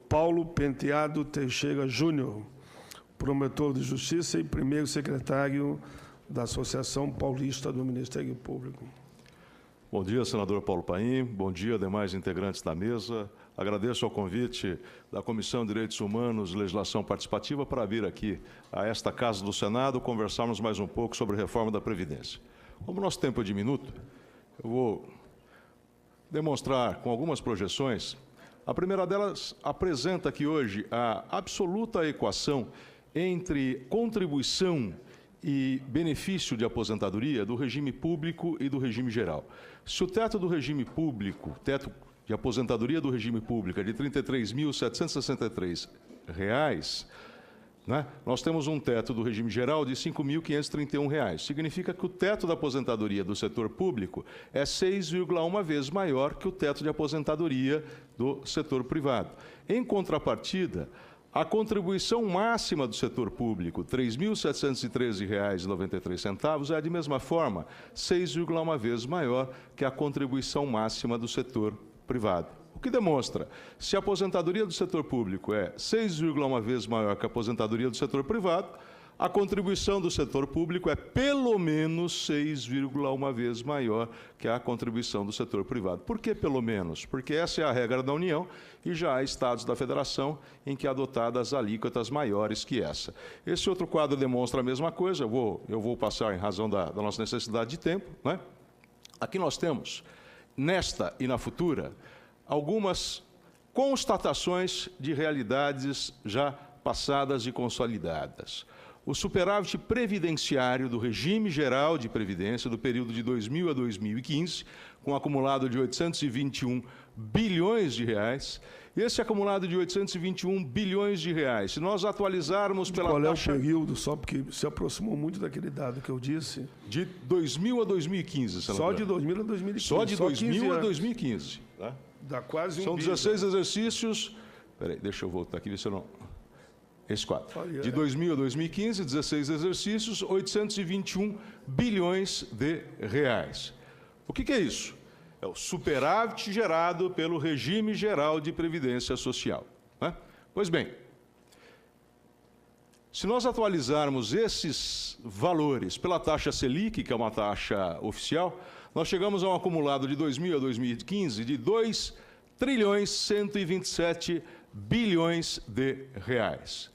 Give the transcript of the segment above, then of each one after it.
Paulo Penteado Teixeira Júnior, promotor de Justiça e primeiro secretário da Associação Paulista do Ministério Público. Bom dia, senador Paulo Paim. Bom dia, demais integrantes da mesa. Agradeço ao convite da Comissão de Direitos Humanos e Legislação Participativa para vir aqui a esta Casa do Senado conversarmos mais um pouco sobre a reforma da Previdência. Como nosso tempo é diminuto, eu vou demonstrar com algumas projeções. A primeira delas apresenta aqui hoje a absoluta equação entre contribuição e benefício de aposentadoria do regime público e do regime geral. Se o teto do regime público, teto de aposentadoria do regime público é de R$ 33.763, né? Nós temos um teto do regime geral de R$ 5.531. Significa que o teto da aposentadoria do setor público é 6,1 vezes maior que o teto de aposentadoria do setor privado. Em contrapartida, a contribuição máxima do setor público, R$ 3.713,93, é, de mesma forma, 6,1 vezes maior que a contribuição máxima do setor privado. O que demonstra, se a aposentadoria do setor público é 6,1 vezes maior que a aposentadoria do setor privado, a contribuição do setor público é pelo menos 6,1 vezes maior que a contribuição do setor privado. Por que pelo menos? Porque essa é a regra da União e já há estados da Federação em que adotadas alíquotas maiores que essa. Esse outro quadro demonstra a mesma coisa, eu vou passar em razão da nossa necessidade de tempo, né? Aqui nós temos, nesta e na futura, algumas constatações de realidades já passadas e consolidadas. O superávit previdenciário do regime geral de previdência do período de 2000 a 2015, com um acumulado de 821 bilhões de reais, esse acumulado de 821 bilhões de reais, se nós atualizarmos pela taxa... Qual é o período, só porque se aproximou muito daquele dado que eu disse? De 2000 a 2015, senador. Só de 2000 a 2015. Só de 2000 a 2015. Tá? Dá quase um São 16 exercícios. Espera aí, deixa eu voltar aqui, ver se eu não... Esse quadro. De 2000 a 2015, 16 exercícios, 821 bilhões de reais. O que é isso? É o superávit gerado pelo regime geral de previdência social, né? Pois bem, se nós atualizarmos esses valores pela taxa Selic, que é uma taxa oficial, nós chegamos a um acumulado de 2000 a 2015 de 2 trilhões 127 bilhões de reais.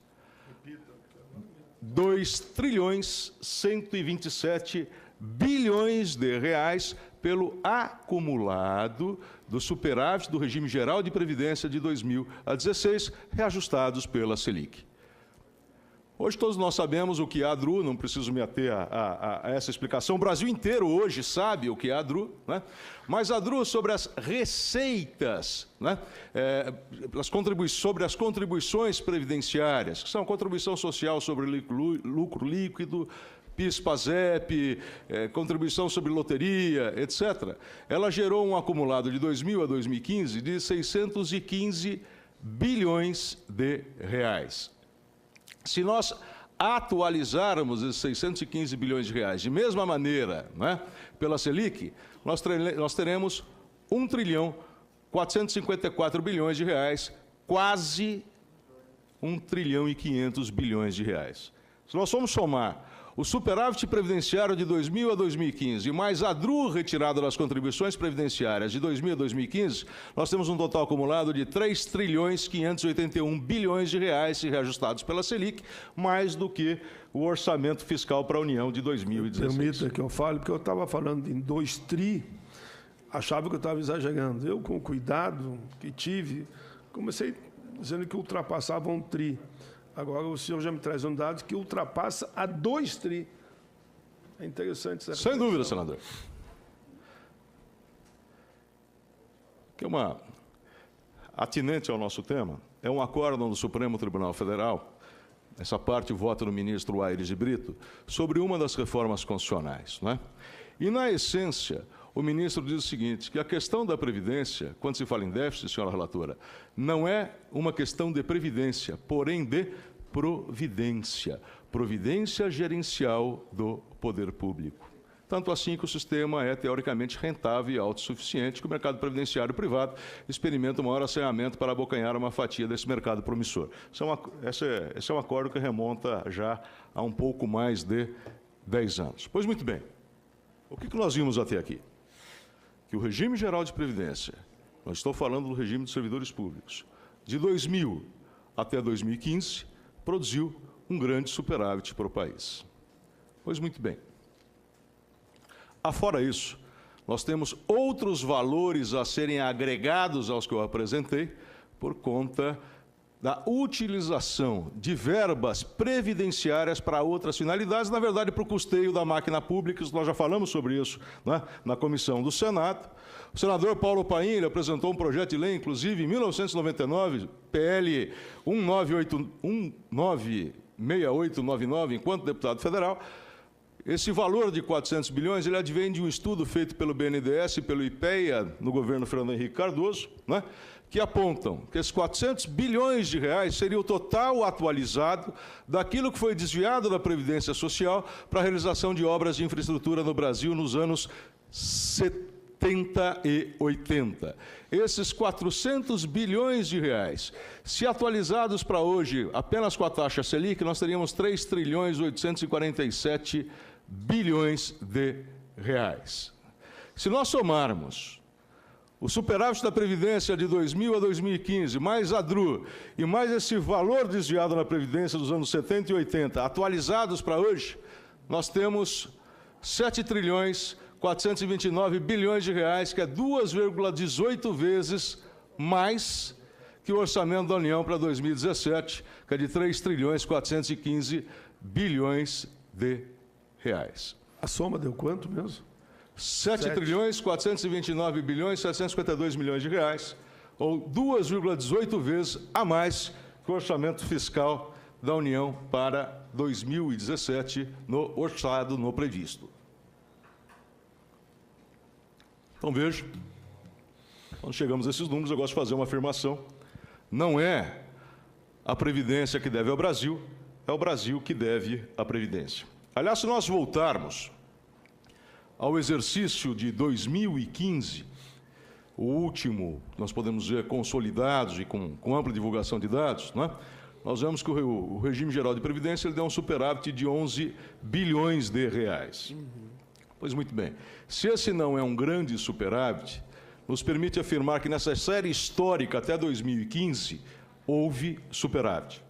2 trilhões 127 bilhões de reais pelo acumulado do superávit do regime geral de previdência de 2016, reajustados pela Selic. Hoje todos nós sabemos o que é a DRU, não preciso me ater a essa explicação. O Brasil inteiro hoje sabe o que é a DRU, né? Mas a DRU sobre as receitas, né? Sobre as contribuições previdenciárias, que são contribuição social sobre lucro líquido, PIS, PASEP, contribuição sobre loteria, etc. Ela gerou um acumulado de 2000 a 2015 de 615 bilhões de reais. Se nós atualizarmos esses 615 bilhões de reais de mesma maneira, né, pela Selic, nós teremos 1 trilhão 454 bilhões de reais, quase 1 trilhão e 500 bilhões de reais. Se nós formos somar o superávit previdenciário de 2000 a 2015 e mais a DRU retirada das contribuições previdenciárias de 2000 a 2015, nós temos um total acumulado de 3 trilhões 581 bilhões de reais reajustados pela Selic, mais do que o orçamento fiscal para a União de 2016. Permita que eu fale, porque eu estava falando em 2 tri, achava que eu estava exagerando. Eu, com o cuidado que tive, comecei dizendo que ultrapassava 1 tri. Agora o senhor já me traz um dado que ultrapassa a 2 tri. É interessante essa Sem dúvida, senador. Que é uma atinente ao nosso tema, é um acórdão do Supremo Tribunal Federal, essa parte vota no ministro Aires de Brito, sobre uma das reformas constitucionais, né? E, na essência, o ministro diz o seguinte, que a questão da Previdência, quando se fala em déficit, senhora relatora, não é uma questão de previdência, porém de providência, providência gerencial do poder público. tanto assim que o sistema é teoricamente rentável e autossuficiente, que o mercado previdenciário privado experimenta o maior assanhamento para abocanhar uma fatia desse mercado promissor. Esse é um acordo que remonta já a um pouco mais de 10 anos. Pois muito bem, o que nós vimos até aqui? Que o regime geral de previdência, nós estou falando do regime dos servidores públicos, de 2000 até 2015, produziu um grande superávit para o país. Pois muito bem. Afora isso, nós temos outros valores a serem agregados aos que eu apresentei por conta da utilização de verbas previdenciárias para outras finalidades, na verdade, para o custeio da máquina pública. Nós já falamos sobre isso, né, na comissão do Senado. O senador Paulo Paim ele apresentou um projeto de lei, inclusive, em 1999, PL 196899, enquanto deputado federal. Esse valor de 400 bilhões ele advém de um estudo feito pelo BNDES e pelo IPEA, no governo Fernando Henrique Cardoso, né, que apontam que esses 400 bilhões de reais seria o total atualizado daquilo que foi desviado da Previdência Social para a realização de obras de infraestrutura no Brasil nos anos 70 e 80. Esses 400 bilhões de reais, se atualizados para hoje apenas com a taxa Selic, nós teríamos 3 trilhões 847 bilhões de reais. Se nós somarmos o superávit da Previdência de 2000 a 2015, mais a DRU, e mais esse valor desviado na Previdência dos anos 70 e 80, atualizados para hoje, nós temos 7 trilhões 429 bilhões de reais, que é 2,18 vezes mais que o orçamento da União para 2017, que é de 3 trilhões 415 bilhões de reais. A soma deu quanto mesmo? 7 trilhões 429 bilhões 752 milhões de reais, ou 2,18 vezes a mais que o orçamento fiscal da União para 2017, no orçado, no previsto. Então, veja, quando chegamos a esses números, eu gosto de fazer uma afirmação. Não é a Previdência que deve ao Brasil, é o Brasil que deve à Previdência. Aliás, se nós voltarmos ao exercício de 2015, o último, nós podemos dizer, consolidados e com ampla divulgação de dados, né? Nós vemos que o regime geral de previdência ele deu um superávit de 11 bilhões de reais. Pois muito bem, se esse não é um grande superávit, nos permite afirmar que nessa série histórica até 2015, houve superávit.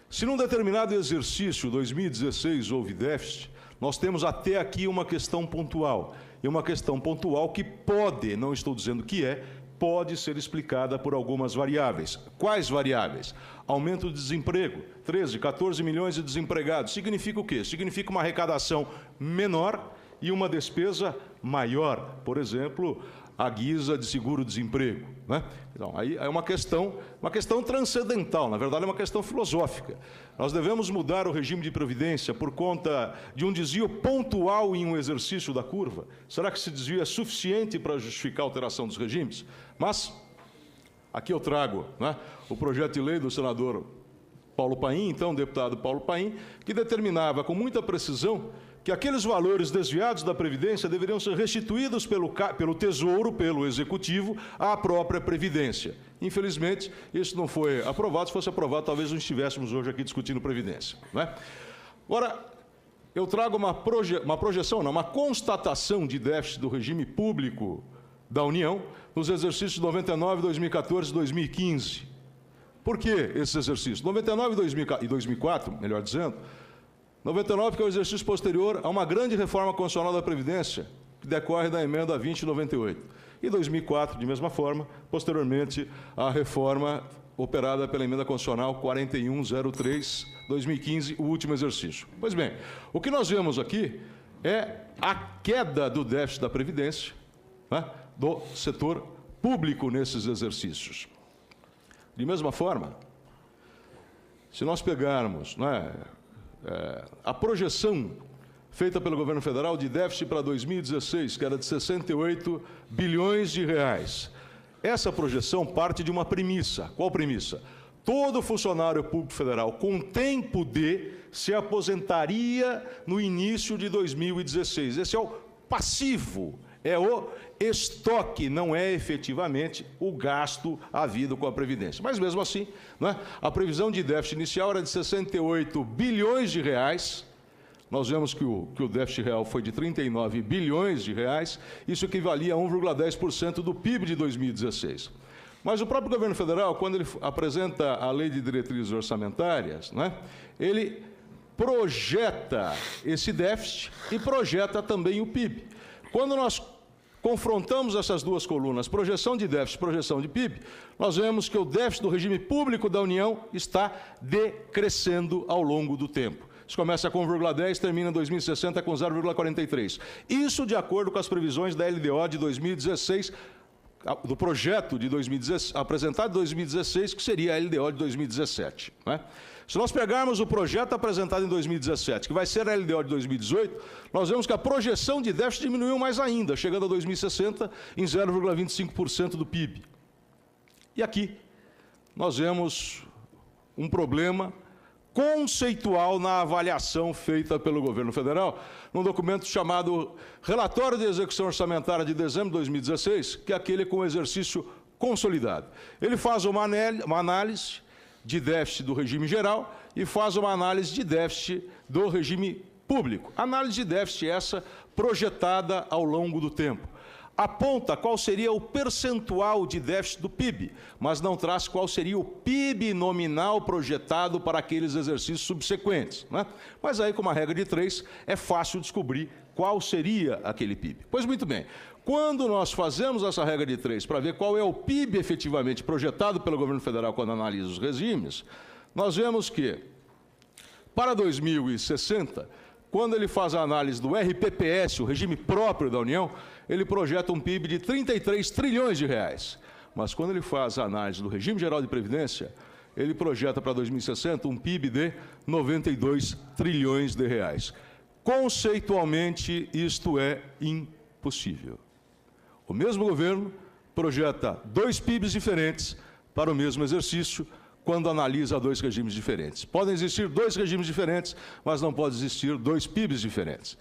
Se num determinado exercício, 2016, houve déficit, nós temos até aqui uma questão pontual. E uma questão pontual que pode, não estou dizendo que é, pode ser explicada por algumas variáveis. Quais variáveis? Aumento do desemprego, 13, 14 milhões de desempregados. Significa o quê? Significa uma arrecadação menor e uma despesa maior. Por exemplo, à guisa de seguro-desemprego, né? Então, aí é uma questão transcendental, na verdade é uma questão filosófica. Nós devemos mudar o regime de previdência por conta de um desvio pontual em um exercício da curva? Será que esse desvio é suficiente para justificar a alteração dos regimes? Mas, aqui eu trago, né, o projeto de lei do senador Paulo Paim, então deputado Paulo Paim, que determinava com muita precisão que aqueles valores desviados da Previdência deveriam ser restituídos pelo Tesouro, pelo Executivo, à própria Previdência. Infelizmente, isso não foi aprovado. Se fosse aprovado, talvez não estivéssemos hoje aqui discutindo Previdência, né? Agora, eu trago uma constatação de déficit do regime público da União nos exercícios de 99, 2014 e 2015. Por que esses exercícios? 99 e 2004, melhor dizendo, 99, que é o exercício posterior a uma grande reforma constitucional da Previdência, que decorre da emenda 2098. E 2004, de mesma forma, posteriormente, a reforma operada pela emenda constitucional 4103/2015, o último exercício. Pois bem, o que nós vemos aqui é a queda do déficit da Previdência, né, do setor público nesses exercícios. De mesma forma, se nós pegarmos, né, a projeção feita pelo governo federal de déficit para 2016, que era de 68 bilhões de reais. Essa projeção parte de uma premissa. Qual premissa? Todo funcionário público federal com tempo de se aposentaria no início de 2016. Esse é o passivo, é o estoque, não é efetivamente o gasto havido com a Previdência. Mas, mesmo assim, né, a previsão de déficit inicial era de 68 bilhões de reais. Nós vemos que o déficit real foi de 39 bilhões de reais. Isso equivalia a 1,10% do PIB de 2016. Mas o próprio governo federal, quando ele apresenta a Lei de Diretrizes Orçamentárias, né, ele projeta esse déficit e projeta também o PIB. Quando nós confrontamos essas duas colunas, projeção de déficit e projeção de PIB, nós vemos que o déficit do regime público da União está decrescendo ao longo do tempo. Isso começa com 1,10, termina em 2060 com 0,43. Isso de acordo com as previsões da LDO de 2016, do projeto de 2016, apresentado em 2016, que seria a LDO de 2017. Né? Se nós pegarmos o projeto apresentado em 2017, que vai ser a LDO de 2018, nós vemos que a projeção de déficit diminuiu mais ainda, chegando a 2060 em 0,25% do PIB. E aqui nós vemos um problema conceitual na avaliação feita pelo governo federal, num documento chamado Relatório de Execução Orçamentária de dezembro de 2016, que é aquele com o exercício consolidado. Ele faz uma análise de déficit do regime geral e faz uma análise de déficit do regime público. Análise de déficit essa projetada ao longo do tempo. Aponta qual seria o percentual de déficit do PIB, mas não traz qual seria o PIB nominal projetado para aqueles exercícios subsequentes. Né? Mas aí, com uma regra de 3, é fácil descobrir qual seria aquele PIB. Pois muito bem, quando nós fazemos essa regra de 3 para ver qual é o PIB efetivamente projetado pelo governo federal quando analisa os regimes, nós vemos que, para 2060, quando ele faz a análise do RPPS, o regime próprio da União, ele projeta um PIB de 33 trilhões de reais. Mas quando ele faz a análise do regime geral de previdência, ele projeta para 2060 um PIB de 92 trilhões de reais. Conceitualmente, isto é impossível. O mesmo governo projeta dois PIBs diferentes para o mesmo exercício, quando analisa dois regimes diferentes. Podem existir dois regimes diferentes, mas não pode existir dois PIBs diferentes.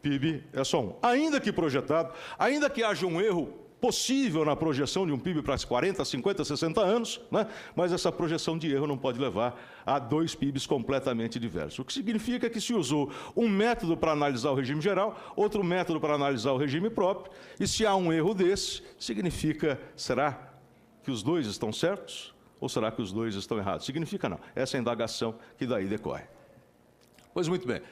PIB é só um. Ainda que projetado, ainda que haja um erro possível na projeção de um PIB para 40, 50, 60 anos, né? Mas essa projeção de erro não pode levar a dois PIBs completamente diversos. O que significa que se usou um método para analisar o regime geral, outro método para analisar o regime próprio, e se há um erro desse, significa, será que os dois estão certos? Ou será que os dois estão errados? Significa não. Essa é a indagação que daí decorre. Pois muito bem.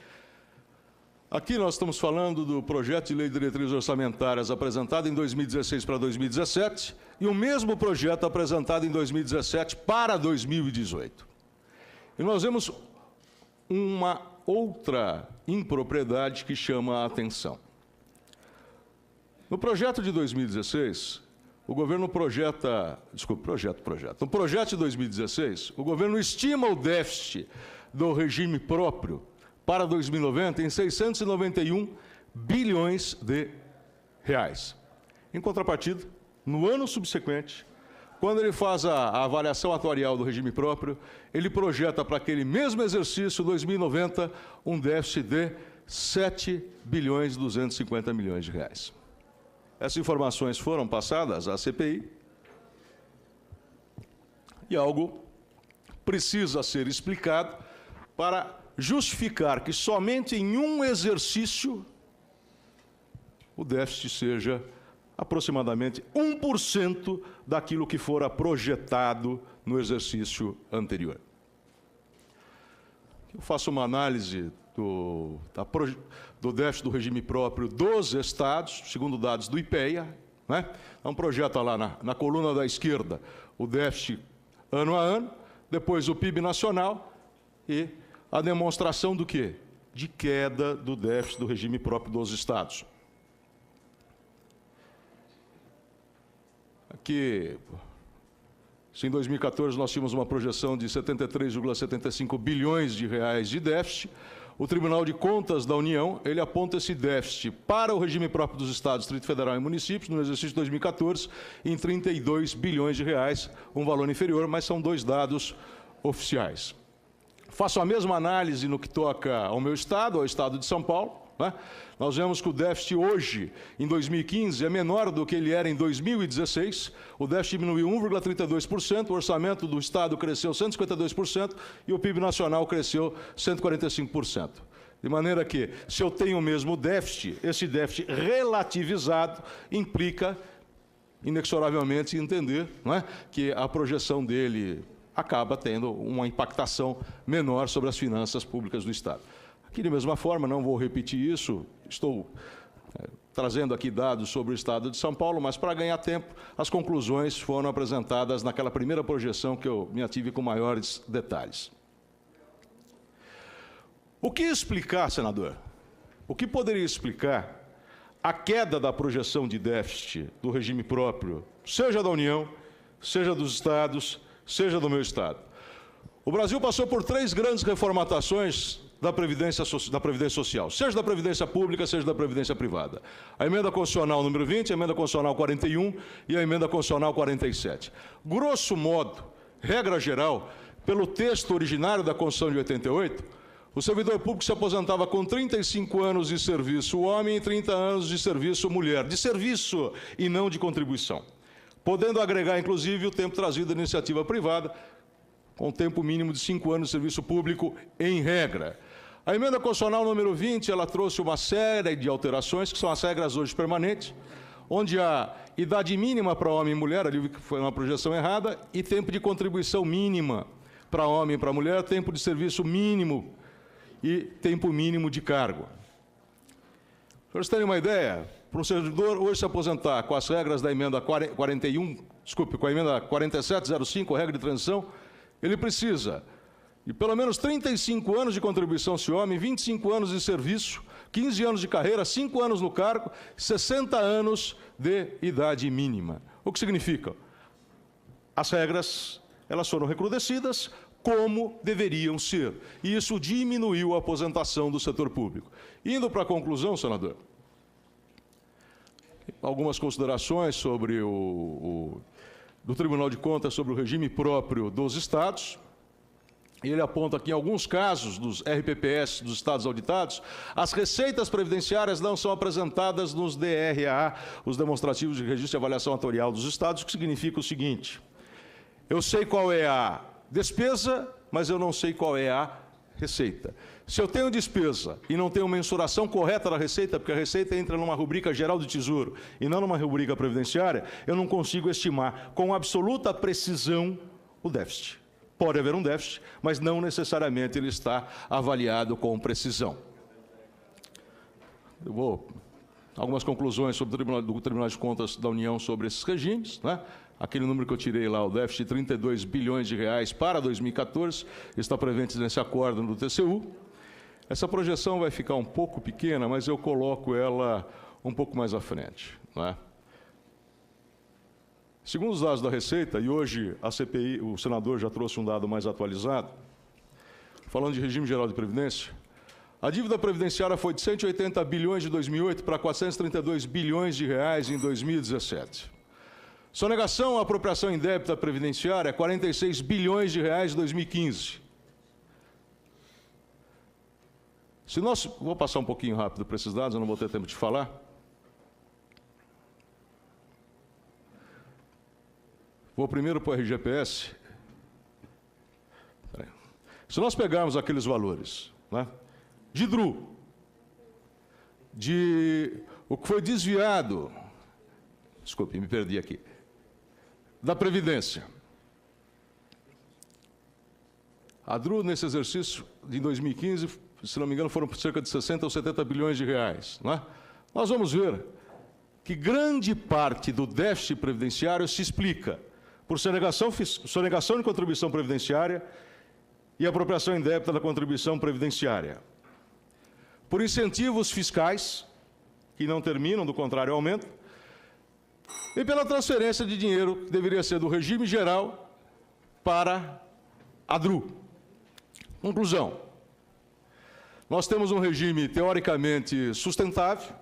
Aqui nós estamos falando do projeto de lei de diretrizes orçamentárias apresentado em 2016 para 2017 e o mesmo projeto apresentado em 2017 para 2018. E nós vemos uma outra impropriedade que chama a atenção. No projeto de 2016, o governo projeta... Desculpe, No projeto de 2016, o governo estima o déficit do regime próprio para 2090 em 691 bilhões de reais. Em contrapartida, no ano subsequente, quando ele faz a avaliação atuarial do regime próprio, ele projeta para aquele mesmo exercício, 2090, um déficit de 7 bilhões e 250 milhões de reais. Essas informações foram passadas à CPI e algo precisa ser explicado para justificar que somente em um exercício o déficit seja aproximadamente 1% daquilo que fora projetado no exercício anterior. Eu faço uma análise do déficit do regime próprio dos estados, segundo dados do IPEA, né? Então projeta lá na coluna da esquerda o déficit ano a ano, depois o PIB nacional e a demonstração do quê? De queda do déficit do regime próprio dos estados. Aqui, se em 2014 nós tínhamos uma projeção de 73,75 bilhões de reais de déficit, o Tribunal de Contas da União, ele aponta esse déficit para o regime próprio dos estados, Distrito Federal e municípios, no exercício de 2014, em 32 bilhões de reais, um valor inferior, mas são dois dados oficiais. Faço a mesma análise no que toca ao meu estado, ao estado de São Paulo. né? Nós vemos que o déficit hoje, em 2015, é menor do que ele era em 2016. O déficit diminuiu 1,32%, o orçamento do Estado cresceu 152% e o PIB nacional cresceu 145%. De maneira que, se eu tenho o mesmo déficit, esse déficit relativizado implica, inexoravelmente, entender, não é, que a projeção dele acaba tendo uma impactação menor sobre as finanças públicas do Estado. Aqui, de mesma forma, não vou repetir isso, estou trazendo aqui dados sobre o Estado de São Paulo, mas, para ganhar tempo, as conclusões foram apresentadas naquela primeira projeção que eu me ative com maiores detalhes. O que explicar, senador? O que poderia explicar a queda da projeção de déficit do regime próprio, seja da União, seja dos Estados, seja do meu Estado? O Brasil passou por 3 grandes reformatações da Previdência Social, seja da Previdência Pública, seja da Previdência Privada. A Emenda Constitucional número 20, a Emenda Constitucional 41 e a Emenda Constitucional 47. Grosso modo, regra geral, pelo texto originário da Constituição de 88, o servidor público se aposentava com 35 anos de serviço homem e 30 anos de serviço mulher, de serviço e não de contribuição, podendo agregar, inclusive, o tempo trazido da iniciativa privada, com tempo mínimo de 5 anos de serviço público, em regra. A Emenda Constitucional número 20, ela trouxe uma série de alterações, que são as regras hoje permanentes, onde a idade mínima para homem e mulher, ali foi uma projeção errada, e tempo de contribuição mínima para homem e para mulher, tempo de serviço mínimo e tempo mínimo de cargo. Para vocês terem uma ideia, para um servidor hoje se aposentar com as regras da emenda 41, desculpe, com a emenda 4705, regra de transição, ele precisa de pelo menos 35 anos de contribuição se homem, 25 anos de serviço, 15 anos de carreira, 5 anos no cargo, 60 anos de idade mínima. O que significa? As regras, elas foram recrudescidas, como deveriam ser. E isso diminuiu a aposentação do setor público. Indo para a conclusão, senador, algumas considerações sobre do Tribunal de Contas sobre o regime próprio dos Estados. Ele aponta que, em alguns casos dos RPPS dos Estados auditados, as receitas previdenciárias não são apresentadas nos DRA, os demonstrativos de registro e avaliação atuarial dos Estados, o que significa o seguinte: eu sei qual é a despesa, mas eu não sei qual é a receita. Se eu tenho despesa e não tenho mensuração correta da receita, porque a receita entra numa rubrica geral do Tesouro e não numa rubrica previdenciária, eu não consigo estimar com absoluta precisão o déficit. Pode haver um déficit, mas não necessariamente ele está avaliado com precisão. Eu vou algumas conclusões sobre do Tribunal de Contas da União sobre esses regimes, né? Aquele número que eu tirei lá, o déficit de 32 bilhões de reais para 2014, está previsto nesse acórdão do TCU. Essa projeção vai ficar um pouco pequena, mas eu coloco ela um pouco mais à frente, né? Segundo os dados da Receita, e hoje a CPI, o senador já trouxe um dado mais atualizado, falando de regime geral de previdência, a dívida previdenciária foi de 180 bilhões de 2008 para 432 bilhões de reais em 2017. Sonegação à apropriação indébita previdenciária, 46 bilhões de reais em 2015. Se nós, vou passar um pouquinho rápido para esses dados, eu não vou ter tempo de falar. Vou primeiro para o RGPS. Se nós pegarmos aqueles valores, né, de DRU, de o que foi desviado, desculpe, me perdi aqui, da Previdência. A DRU, nesse exercício de 2015, se não me engano, foram cerca de 60 ou 70 bilhões de reais. Não é? Nós vamos ver que grande parte do déficit previdenciário se explica por sonegação de contribuição previdenciária e apropriação indébita da contribuição previdenciária, por incentivos fiscais, que não terminam, do contrário, aumentam, e pela transferência de dinheiro que deveria ser do regime geral para a DRU. Conclusão: nós temos um regime teoricamente sustentável,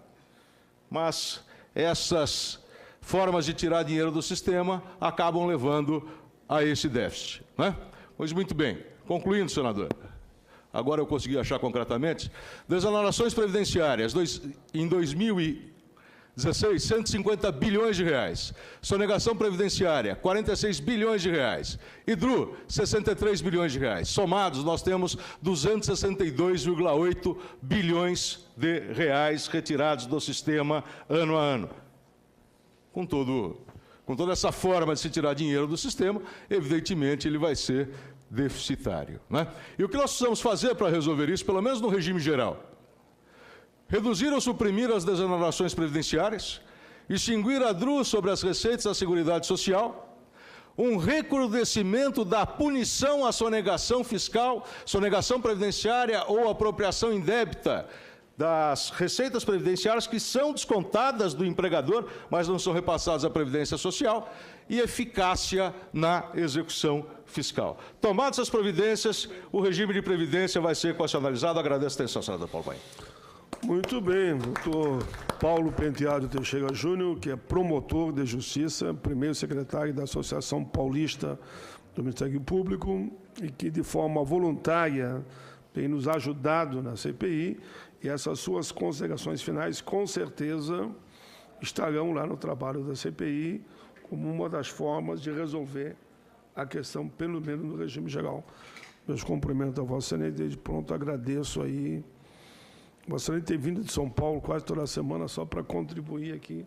mas essas formas de tirar dinheiro do sistema acabam levando a esse déficit, né? Pois muito bem, concluindo, senador, agora eu consegui achar concretamente, desonerações previdenciárias, em 2016, 150 bilhões de reais. Sonegação previdenciária, 46 bilhões de reais. Hidru, 63 bilhões de reais. Somados, nós temos 262,8 bilhões de reais retirados do sistema ano a ano. Com toda essa forma de se tirar dinheiro do sistema, evidentemente ele vai ser deficitário, né? E o que nós precisamos fazer para resolver isso, pelo menos no regime geral? Reduzir ou suprimir as desonerações previdenciárias, extinguir a DRU sobre as receitas da Seguridade Social, um recrudescimento da punição à sonegação fiscal, sonegação previdenciária ou apropriação indébita das receitas previdenciárias que são descontadas do empregador, mas não são repassadas à Previdência Social, e eficácia na execução fiscal. Tomadas essas providências, o regime de previdência vai ser equacionalizado. Agradeço a atenção, senador Paulo Paim. Muito bem, doutor Paulo Penteado Teixeira Júnior, que é promotor de justiça, primeiro secretário da Associação Paulista do Ministério Público e que, de forma voluntária, tem nos ajudado na CPI, e essas suas considerações finais, com certeza, estarão lá no trabalho da CPI como uma das formas de resolver a questão, pelo menos no regime geral. Meus cumprimentos a Vossa Excelência, desde pronto agradeço aí. Vossa Excelência tem vindo de São Paulo quase toda semana só para contribuir aqui,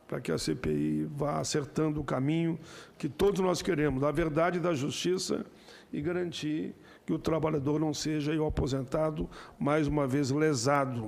para que a CPI vá acertando o caminho que todos nós queremos, da verdade e da justiça, e garantir que o trabalhador não seja, e o aposentado, mais uma vez lesado